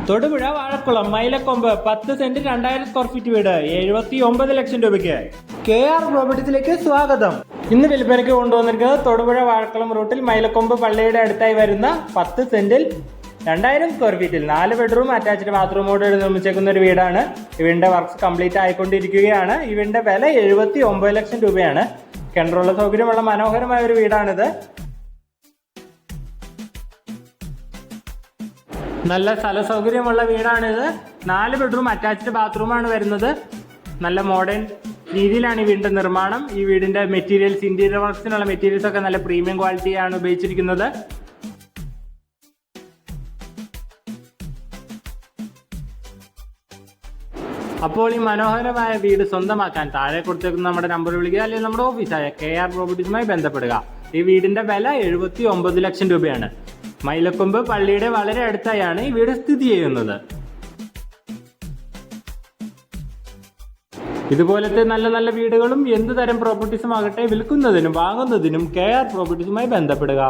Thodupuzha Vazhakkulam Mylakkombu 10 cent 2000 square feet വീട് 79 ലക്ഷം രൂപയ്ക്ക്. KR പ്രോപ്പർട്ടീസിലേക്ക് സ്വാഗതം. ഇന്ന് വിൽപ്പനയ്ക്ക് കൊണ്ടുവന്നിരിക്കുന്നത് തൊടുപുഴ വാഴക്കുളം റൂട്ടിൽ മൈലക്കൊമ്പ് പള്ളിയുടെ അടുത്തായി വരുന്ന 10 സെന്റിൽ 2000 സ്ക്വയർ ഫീറ്റിൽ 4 ബെഡ്റൂം അറ്റാച്ച്ഡ് ബാത്റൂമോട് നിർമ്മിച്ചേക്കുന്ന ഒരു വീടാണ്. ഈ വീടിന്റെ വർക്ക്സ് കംപ്ലീറ്റ് ആയിക്കൊണ്ടിരിക്കുകയാണ്. ഈ വീടിന്റെ വില 79 ലക്ഷം രൂപയാണ്. കിണറുള്ള സൗകര്യമുള്ള മനോഹരമായ ഒരു വീടാണിത്. നല്ല സ്ഥല സൗകര്യമുള്ള വീടാണിത്. 4 ബെഡ്റൂം അറ്റാച്ച്ഡ് ബാത്റൂമാണ് വരുന്നത്. നല്ല മോഡേൺ രീതിയിലാണ് ഈ വീടിന്റെ നിർമ്മാണം. ഈ വീടിന്റെ മെറ്റീരിയൽസ്, ഇന്റീരിയർ വർക്ക്സിനുള്ള മെറ്റീരിയൽസ് ഒക്കെ നല്ല പ്രീമിയം ക്വാളിറ്റിയാണ് ഉപയോഗിച്ചിരിക്കുന്നത്. അപ്പോൾ ഈ മനോഹരമായ വീട് സ്വന്തമാക്കാൻ താഴെ കൊടുത്തേക്കുന്ന നമ്മുടെ നമ്പർ വിളിക്കുക, അല്ലെങ്കിൽ നമ്മുടെ ഓഫീസായ KR പ്രോപ്പർട്ടീസുമായി ബന്ധപ്പെടുക. ഈ വീടിന്റെ വില 79 ലക്ഷം രൂപയാണ്. മൈലക്കൊമ്പ് പള്ളിയുടെ വളരെ അടുത്തായാണ് ഈ വീട് സ്ഥിതി ചെയ്യുന്നത്. ഇതുപോലത്തെ നല്ല നല്ല വീടുകളും എന്ത് തരം പ്രോപ്പർട്ടീസും ആകട്ടെ, വിൽക്കുന്നതിനും വാങ്ങുന്നതിനും KR പ്രോപ്പർട്ടീസുമായി ബന്ധപ്പെടുക.